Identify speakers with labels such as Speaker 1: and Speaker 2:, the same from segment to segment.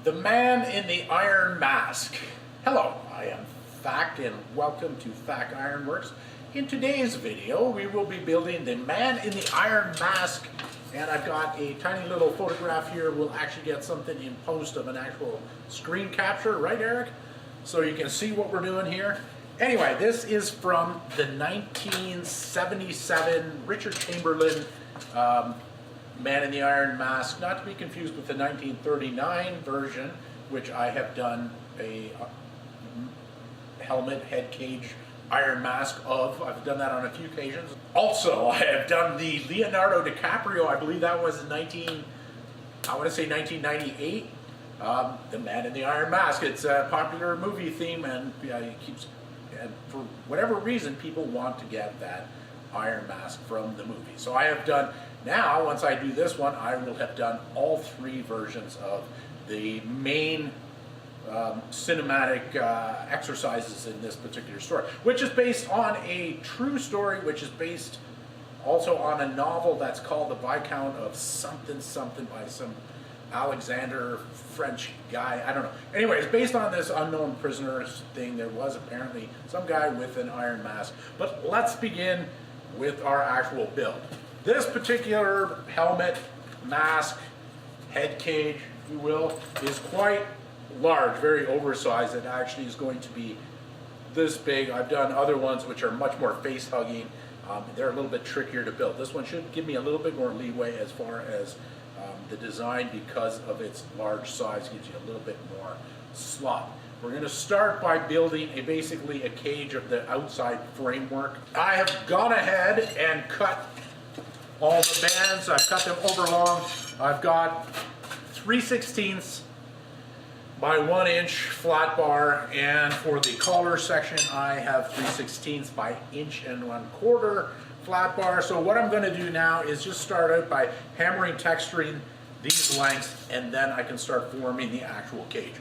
Speaker 1: The man in the iron mask. Hello, I am Fact and welcome to Fact Ironworks. In today's video, we will be building the man in the iron mask, and I've got a tiny little photograph here. We'll actually get something in post of an actual screen capture, right, Eric? So you can see what we're doing here. Anyway, this is from the 1977 Richard Chamberlain Man in the Iron Mask, not to be confused with the 1939 version, which I have done a helmet, head cage, iron mask of. I've done that on a few occasions. Also, I have done the Leonardo DiCaprio, I believe that was in 1998. The Man in the Iron Mask. It's a popular movie theme, and and for whatever reason, people want to get that iron mask from the movie. So I have done, now once I do this one, I will have done all three versions of the main cinematic exercises in this particular story, which is based on a true story, which is based also on a novel that's called The Viscount of something something by some Alexander French guy, I don't know. Anyway, it's based on this unknown prisoners thing. There was apparently some guy with an iron mask. But let's begin with our actual build. This particular helmet, mask, head cage, if you will, is quite large, very oversized. It actually is going to be this big. I've done other ones which are much more face hugging. They're a little bit trickier to build. This one should give me a little bit more leeway as far as the design, because of its large size, gives you a little bit more slot. We're going to start by building basically a cage of the outside framework. I have gone ahead and cut all the bands. I've cut them over long. I've got 3/16 by 1 inch flat bar, and for the collar section I have 3/16 by 1.25 flat bar. So what I'm going to do now is just start out by hammering, texturing these lengths, and then I can start forming the actual cage.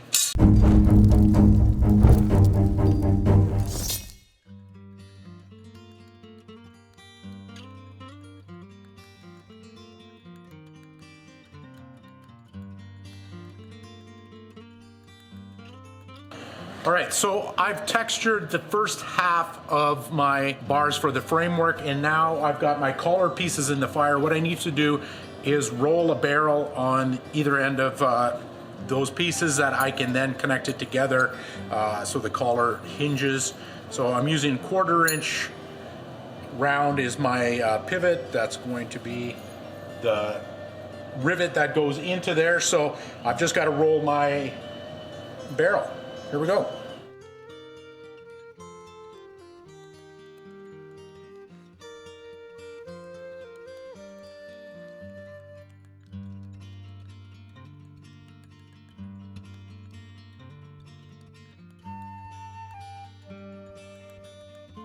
Speaker 1: All right, so I've textured the first half of my bars for the framework, and now I've got my collar pieces in the fire. What I need to do is roll a barrel on either end of those pieces that I can then connect it together so the collar hinges. So I'm using 1/4 inch round is my pivot. That's going to be the rivet that goes into there. So I've just got to roll my barrel. Here we go.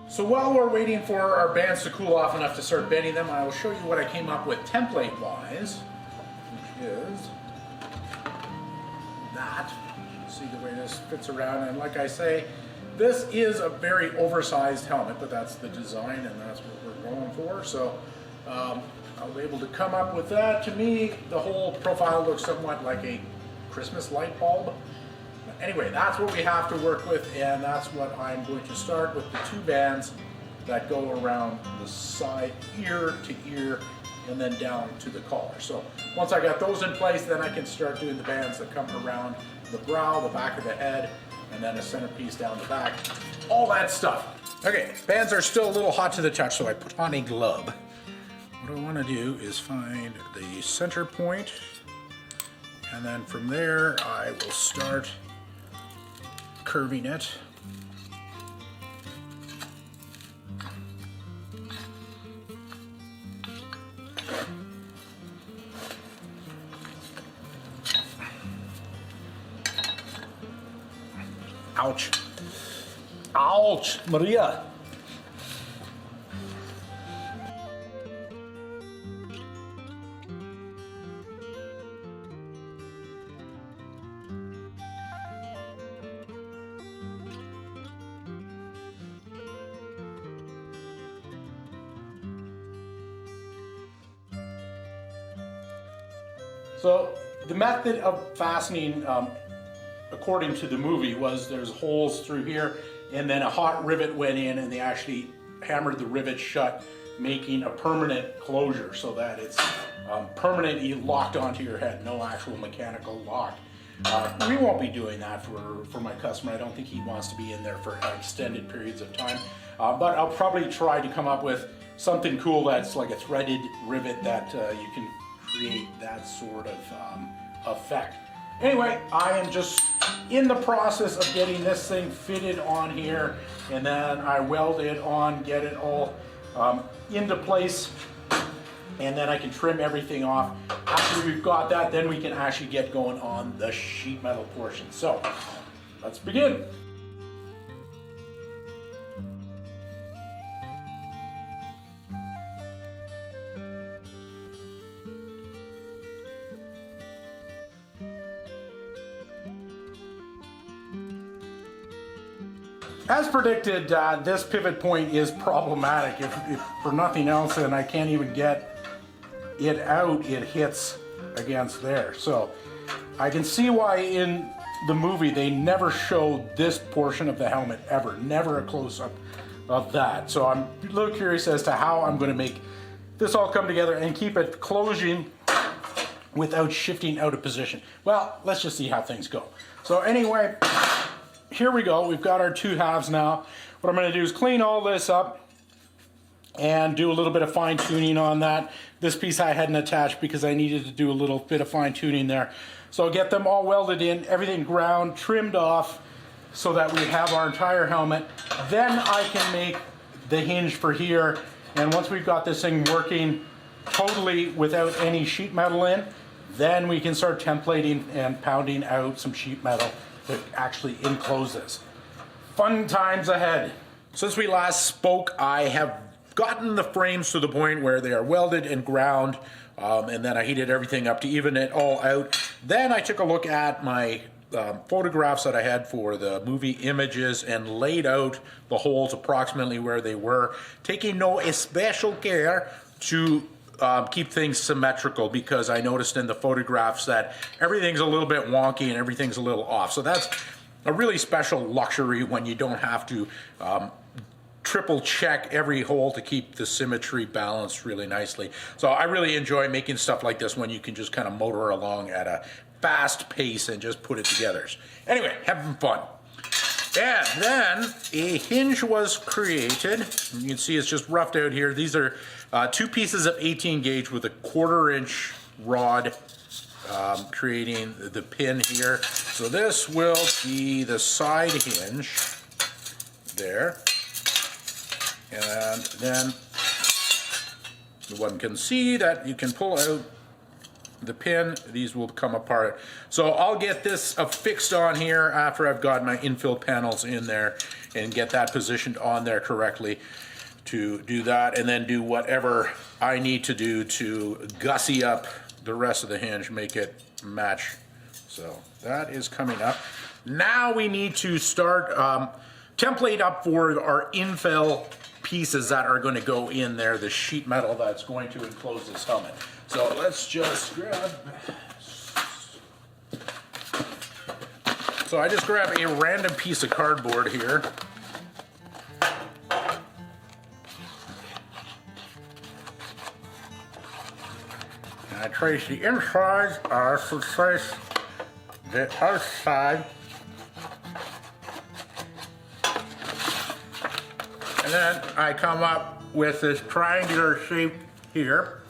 Speaker 1: So while we're waiting for our bands to cool off enough to start bending them, I will show you what I came up with template-wise, which is that. See the way this fits around, and like I say, this is a very oversized helmet, but that's the design and that's what we're going for. So I was able to come up with that. To me, the whole profile looks somewhat like a Christmas light bulb. But anyway, that's what we have to work with, and that's what I'm going to start with, the 2 bands that go around the side, ear to ear, and then down to the collar. So once I got those in place, then I can start doing the bands that come around the brow, the back of the head, and then a centerpiece down the back, all that stuff. Okay, bands are still a little hot to the touch, so I put on a glove. What I want to do is find the center point, and then from there I will start curving it. Ouch. Ouch, Maria. So the method of fastening according to the movie, was there's holes through here, and then a hot rivet went in, and they actually hammered the rivet shut, making a permanent closure so that it's permanently locked onto your head, no actual mechanical lock. We won't be doing that for my customer. I don't think he wants to be in there for extended periods of time. But I'll probably try to come up with something cool that's like a threaded rivet that you can create that sort of effect. Anyway, I am just in the process of getting this thing fitted on here, and then I weld it on, get it all into place, and then I can trim everything off. After we've got that, then we can actually get going on the sheet metal portion. So let's begin. As predicted, this pivot point is problematic. If for nothing else, and I can't even get it out, it hits against there. So I can see why in the movie they never showed this portion of the helmet ever, never a close-up of that. So I'm a little curious as to how I'm going to make this all come together and keep it closing without shifting out of position. Well, let's just see how things go. So anyway, here we go. We've got our two halves now. What I'm going to do is clean all this up and do a little bit of fine tuning on that. This piece I hadn't attached because I needed to do a little bit of fine tuning there. So get them all welded in, everything ground, trimmed off so that we have our entire helmet. Then I can make the hinge for here. And once we've got this thing working totally without any sheet metal in, then we can start templating and pounding out some sheet metal to actually enclose this. Fun times ahead. Since we last spoke, I have gotten the frames to the point where they are welded and ground, and then I heated everything up to even it all out. Then I took a look at my photographs that I had for the movie images and laid out the holes approximately where they were, taking no especial care to keep things symmetrical, because I noticed in the photographs that everything's a little bit wonky and everything's a little off. So that's a really special luxury when you don't have to triple check every hole to keep the symmetry balanced really nicely. So I really enjoy making stuff like this when you can just kind of motor along at a fast pace and just put it together. Anyway, having fun. And then a hinge was created. You can see it's just roughed out here. These are two pieces of 18 gauge with a 1/4 inch rod, creating the pin here. So this will be the side hinge there. And then one can see that you can pull out the pin. These will come apart. So I'll get this affixed on here after I've got my infill panels in there and get that positioned on there correctly to do that, and then do whatever I need to do to gussy up the rest of the hinge, make it match. So that is coming up. Now we need to start template up for our infill pieces that are going to go in there, the sheet metal that's going to enclose this helmet. So let's just grab. So I just grab a random piece of cardboard here. And I trace the inside, so trace the outside. And then I come up with this triangular shape here.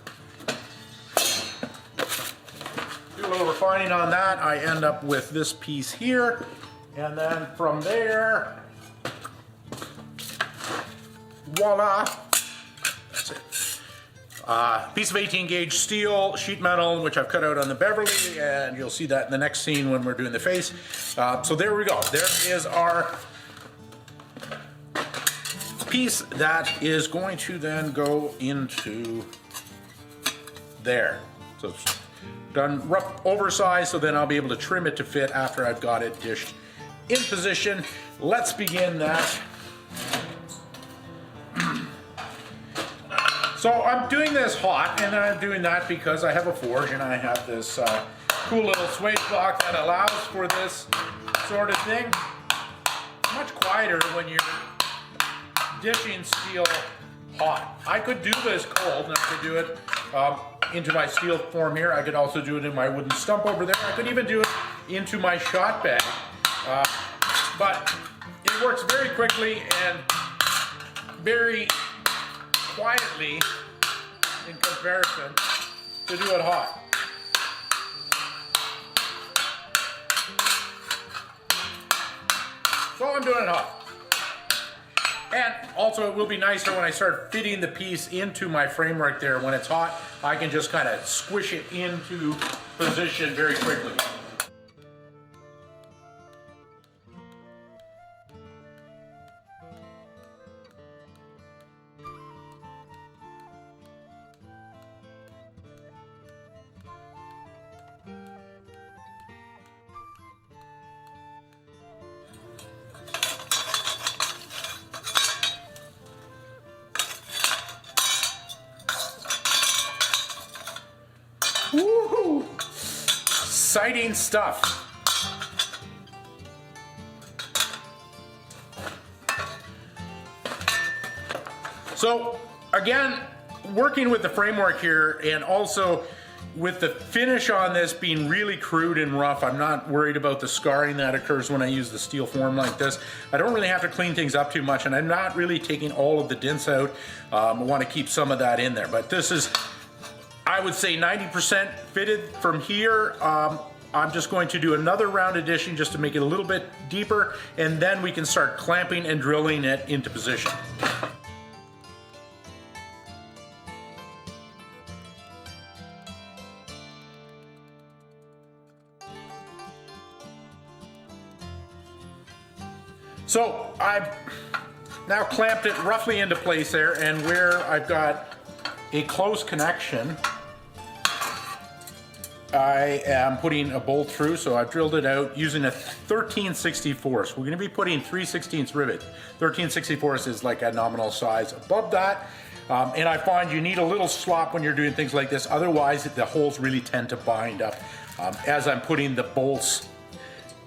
Speaker 1: Do a little refining on that. I end up with this piece here. And then from there, voila, that's it. Piece of 18 gauge steel, sheet metal, which I've cut out on the Beverly, and you'll see that in the next scene when we're doing the face. So there we go. There is our piece that is going to then go into there. So it's done rough oversized, so then I'll be able to trim it to fit after I've got it dished in position. Let's begin that. So I'm doing this hot, and I'm doing that because I have a forge and I have this cool little swage block that allows for this sort of thing. Much quieter when you're dishing steel hot. I could do this cold, and I could do it into my steel form here. I could also do it in my wooden stump over there. I could even do it into my shot bag. But it works very quickly and very quietly in comparison to do it hot. So I'm doing it hot. And also it will be nicer when I start fitting the piece into my framework there. When it's hot, I can just kind of squish it into position very quickly. Woohoo! Exciting stuff. So again, working with the framework here and also with the finish on this being really crude and rough, I'm not worried about the scarring that occurs when I use the steel form like this. I don't really have to clean things up too much, and I'm not really taking all of the dents out. I want to keep some of that in there, but this is, I would say, 90% fitted from here. I'm just going to do another round addition just to make it a little bit deeper, and then we can start clamping and drilling it into position. So I've now clamped it roughly into place there, and where I've got a close connection, I am putting a bolt through. So I've drilled it out using a 13/64. So we're going to be putting 3/16 rivet. 13/64 is like a nominal size above that. And I find you need a little slop when you're doing things like this. Otherwise, the holes really tend to bind up as I'm putting the bolts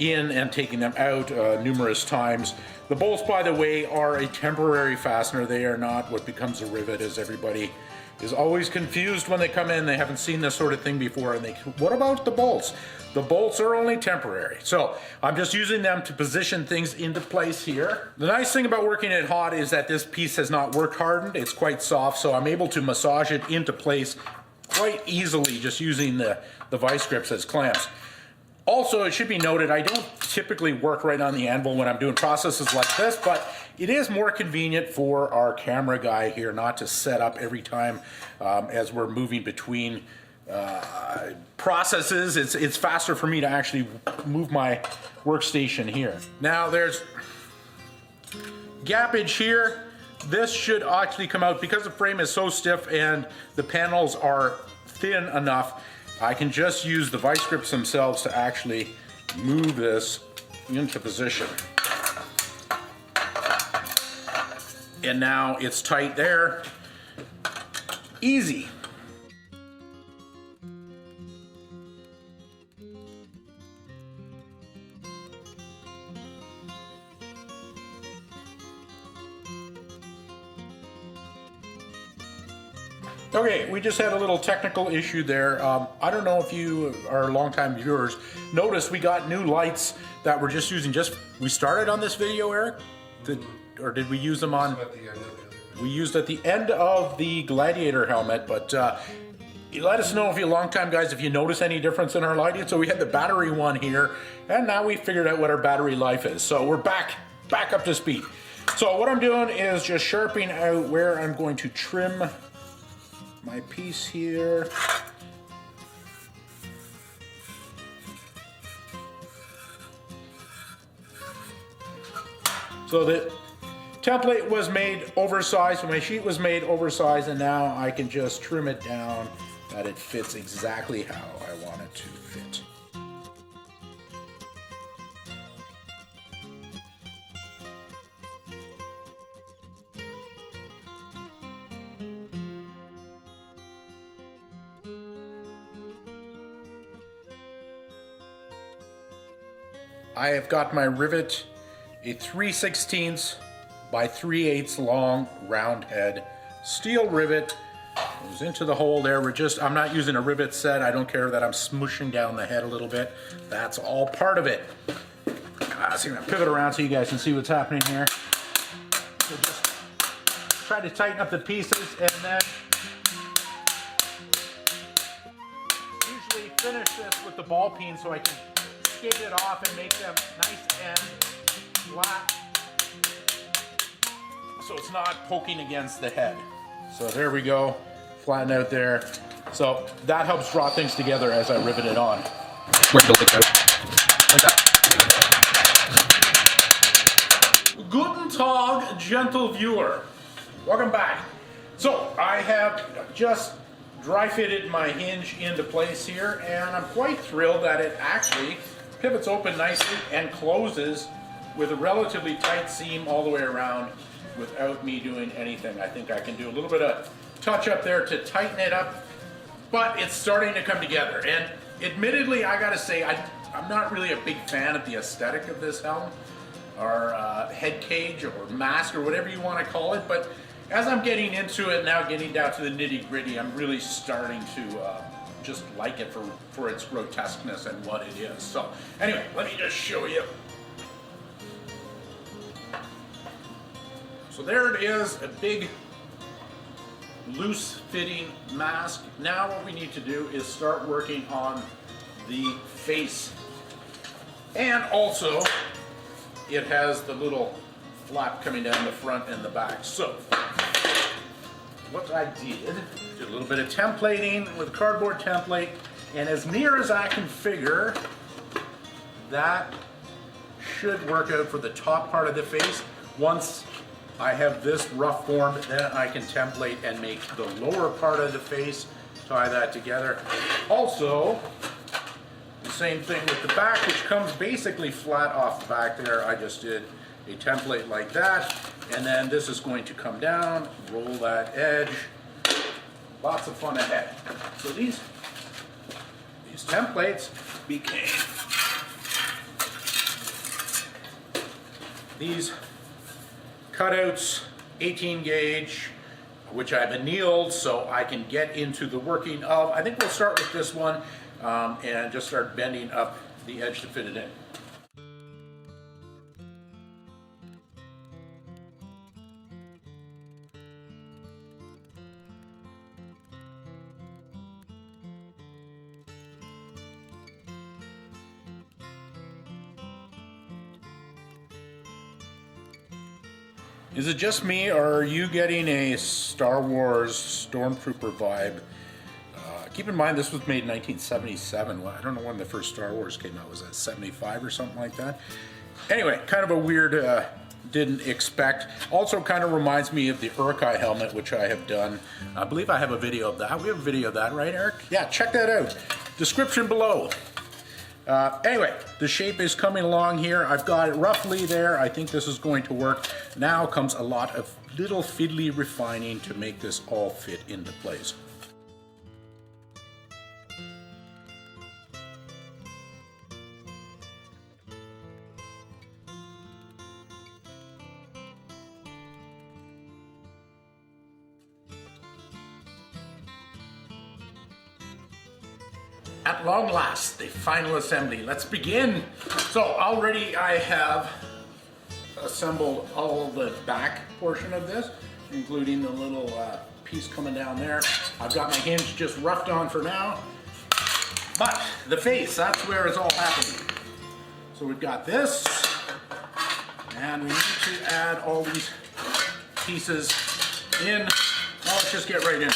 Speaker 1: in and taking them out numerous times. The bolts, by the way, are a temporary fastener. They are not what becomes a rivet, as everybody is always confused when they come in. They haven't seen this sort of thing before, and what about the bolts? The bolts are only temporary. So I'm just using them to position things into place here. The nice thing about working it hot is that this piece has not work hardened. It's quite soft, so I'm able to massage it into place quite easily just using the vice grips as clamps. Also, it should be noted, I don't typically work right on the anvil when I'm doing processes like this, but it is more convenient for our camera guy here not to set up every time as we're moving between processes. It's faster for me to actually move my workstation here. Now there's gappage here. This should actually come out because the frame is so stiff and the panels are thin enough. I can just use the vice grips themselves to actually move this into position. And now it's tight there. Easy. Okay, we just had a little technical issue there. I don't know if you are longtime viewers noticed we got new lights that we're just using. We started on this video, Eric? Or did we use them on? We used at the end of the Gladiator helmet, but let us know if you're longtime guys if you notice any difference in our lighting. So we had the battery one here, and now we figured out what our battery life is. So we're back up to speed. So what I'm doing is just sharpening out where I'm going to trim my piece here. So the template was made oversized, so my sheet was made oversized, and now I can just trim it down that it fits exactly how I want it to fit. I have got my rivet, a 3/16 by 3/8 long round head steel rivet. Goes into the hole there. I'm not using a rivet set. I don't care that I'm smooshing down the head a little bit. That's all part of it. So I'm gonna pivot around so you guys can see what's happening here. So just try to tighten up the pieces and then usually finish this with the ball peen so I can skate it off and make them nice and flat so it's not poking against the head. So there we go, flatten out there. So that helps draw things together as I rivet it on. Guten Tag, gentle viewer. Welcome back. So I have just dry fitted my hinge into place here, and I'm quite thrilled that it actually pivots open nicely and closes with a relatively tight seam all the way around without me doing anything. I think I can do a little bit of touch up there to tighten it up, but it's starting to come together. And admittedly, I gotta say, I'm not really a big fan of the aesthetic of this helm, or head cage, or mask, or whatever you want to call it, but as I'm getting into it now, getting down to the nitty gritty, I'm really starting to just like it for its grotesqueness and what it is. So anyway, let me just show you. So there it is, a big loose fitting mask. Now what we need to do is start working on the face. And also, it has the little flap coming down the front and the back. So what I did a little bit of templating with cardboard template, and as near as I can figure, that should work out for the top part of the face. Once I have this rough formed, then I can template and make the lower part of the face, tie that together. Also, the same thing with the back, which comes basically flat off the back there. I just did a template like that, and then this is going to come down, roll that edge. Lots of fun ahead. So these templates became these cutouts, 18 gauge, which I've annealed so I can get into the working of. I think we'll start with this one and just start bending up the edge to fit it in. Is it just me, or are you getting a Star Wars Stormtrooper vibe? Keep in mind this was made in 1977. Well, I don't know when the first Star Wars came out. Was that 75 or something like that? Anyway, kind of a weird, didn't expect. Also kind of reminds me of the Urkai helmet, which I have done. I believe I have a video of that. We have a video of that, right, Eric? Yeah, check that out. Description below. Anyway, the shape is coming along here. I've got it roughly there. I think this is going to work. Now comes a lot of little fiddly refining to make this all fit into place. At long last, the final assembly. Let's begin. So already I have assembled all the back portion of this, including the little piece coming down there. I've got my hinge just roughed on for now. But the face, that's where it's all happening. So we've got this, and we need to add all these pieces in. Now let's just get right in.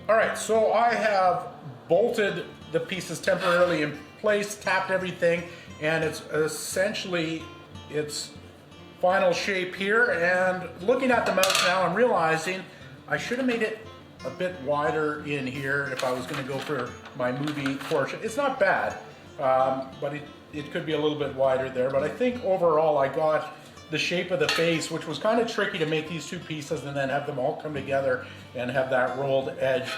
Speaker 1: All right, so I have bolted the pieces temporarily in place, tapped everything, and it's essentially its final shape here. And looking at the mouth now, I'm realizing I should have made it a bit wider in here if I was going to go for my movie portion. It's not bad, but
Speaker 2: it could be a little bit wider there, but I think overall I got the shape of the face, which was kind of tricky to make these two pieces and then have them all come together and have that rolled edge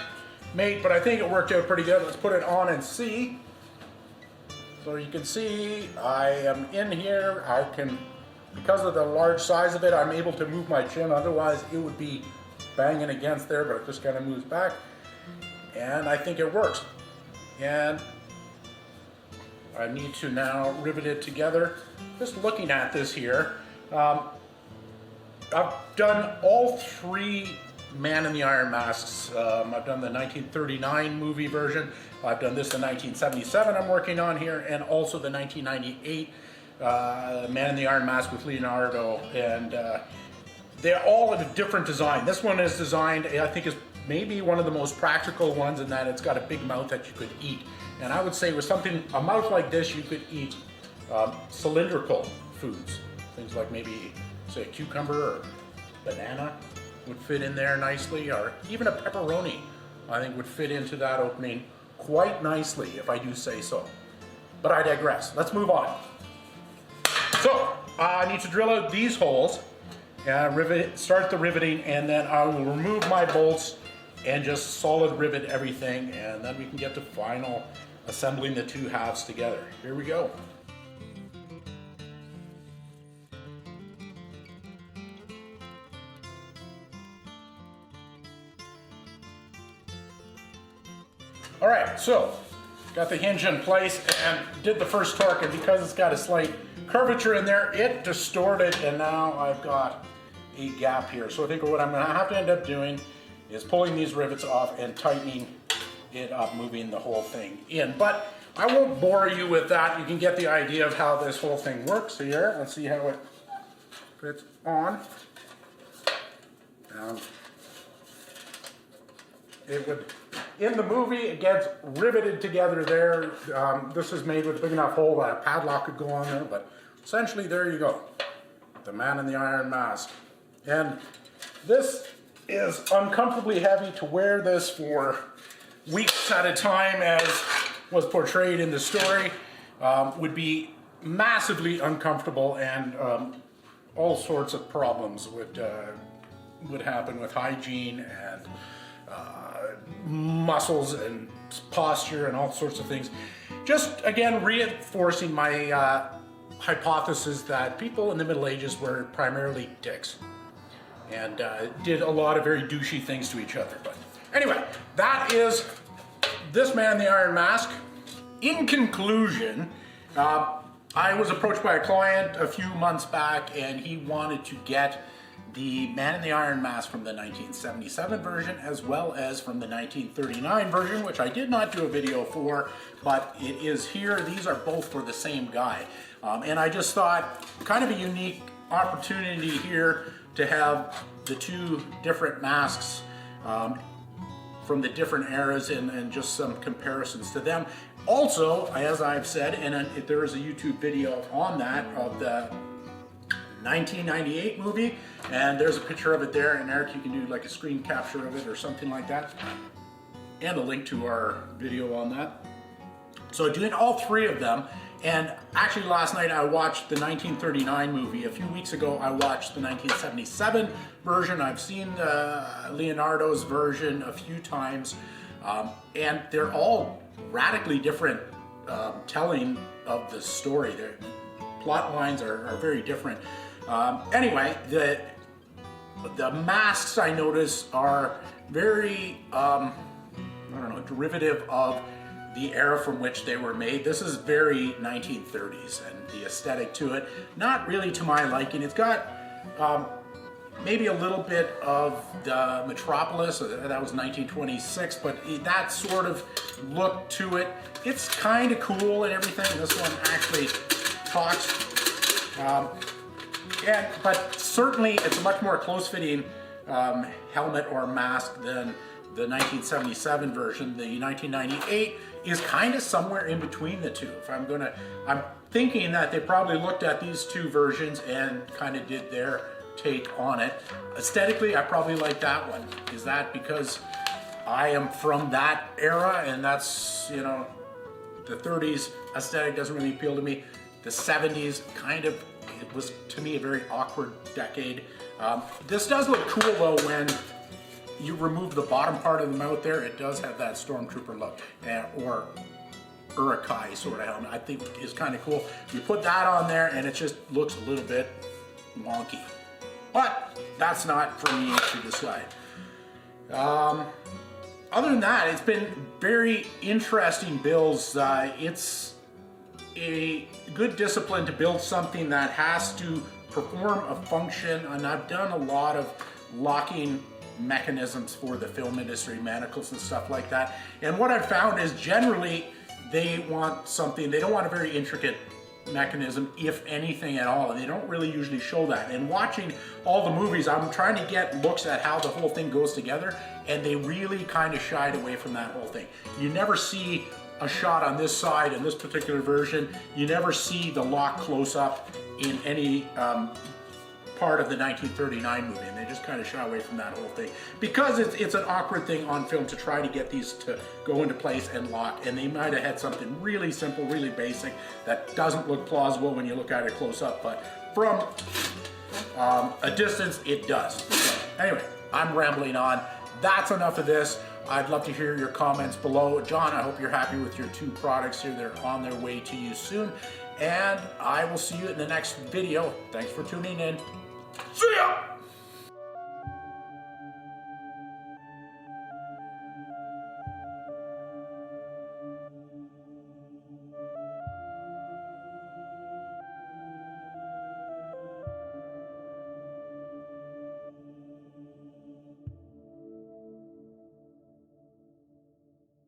Speaker 2: mate, but I think it worked out pretty good. Let's put it on and see. So you can see I am in here. I can, because of the large size of it, I'm able to move my chin. Otherwise it would be banging against there, but it just kind of moves back. And I think it works. And I need to now rivet it together. Just looking at this here, I've done all three Man in the Iron Masks. I've done the 1939 movie version. I've done this, the 1977 I'm working on here, and also the 1998 Man in the Iron Mask with Leonardo. And they're all in a different design. This one is designed, I think, is maybe one of the most practical ones in that it's got a big mouth that you could eat. And I would say with something, a mouth like this, you could eat cylindrical foods. Things like maybe, say, a cucumber or banana would fit in there nicely, or even a pepperoni, I think, would fit into that opening quite nicely, if I do say so. But I digress. Let's move on. So, I need to drill out these holes, start the riveting, and then I will remove my bolts and just solid rivet everything, and then we can get to final assembling the two halves together. Here we go. All right, so got the hinge in place and did the first torque, and because it's got a slight curvature in there, it distorted, and now I've got a gap here. So I think what I'm gonna have to end up doing is pulling these rivets off and tightening it up, moving the whole thing in. But I won't bore you with that. You can get the idea of how this whole thing works here. Let's see how it fits on. It would, in the movie, it gets riveted together there. This is made with a big enough hole that a padlock could go on there, but essentially there you go. The Man in the Iron Mask. And this is uncomfortably heavy. To wear this for weeks at a time, as was portrayed in the story, would be massively uncomfortable, and all sorts of problems would happen with hygiene and muscles and posture and all sorts of things. Just again reinforcing my hypothesis that people in the Middle Ages were primarily dicks and did a lot of very douchey things to each other. But anyway, that is this Man in the Iron Mask. In conclusion, I was approached by a client a few months back, and he wanted to get the Man in the Iron Mask from the 1977 version as well as from the 1939 version, which I did not do a video for, but it is here. These are both for the same guy. And I just thought, kind of a unique opportunity here to have the two different masks from the different eras and just some comparisons to them. Also, as I've said, and there is a YouTube video on that of the 1998 movie, and there's a picture of it there, and Eric, you can do like a screen capture of it or something like that, and a link to our video on that. So doing all three of them, and actually last night I watched the 1939 movie. A few weeks ago I watched the 1977 version. I've seen Leonardo's version a few times, and they're all radically different telling of the story. Their plot lines are very different. Anyway, the masks I notice are very, I don't know, derivative of the era from which they were made. This is very 1930s, and the aesthetic to it, not really to my liking. It's got maybe a little bit of the Metropolis, that was 1926, but that sort of look to it. It's kind of cool and everything. This one actually talks. But certainly it's a much more close-fitting helmet or mask than the 1977 version. The 1998 is kind of somewhere in between the two. I'm thinking that they probably looked at these two versions and kind of did their take on it. Aesthetically, I probably like that one. Is that because I am from that era, and that's, you know, The 30s aesthetic doesn't really appeal to me. The 70s kind of, it was to me a very awkward decade. This does look cool though when you remove the bottom part of the mouth there. It does have that stormtrooper look, or Urukai sort of helmet. I think is kind of cool. You put that on there and it just looks a little bit wonky. But that's not for me to decide. Other than that, it's been very interesting builds. It's a good discipline to build something that has to perform a function, and I've done a lot of locking mechanisms for the film industry, manacles and stuff like that. And what I've found is generally they want something, they don't want a very intricate mechanism, if anything at all, and they don't really usually show that. And watching all the movies, I'm trying to get looks at how the whole thing goes together, and they really kind of shied away from that whole thing. You never see a shot on this side in this particular version. You never see the lock close up in any part of the 1939 movie, and they just kind of shy away from that whole thing because it's an awkward thing on film to try to get these to go into place and lock, and they might have had something really simple, really basic that doesn't look plausible when you look at it close up, but from a distance it does. Anyway, I'm rambling on. That's enough of this. I'd love to hear your comments below. John, I hope you're happy with your 2 products here. They're on their way to you soon. And I will see you in the next video. Thanks for tuning in. See ya!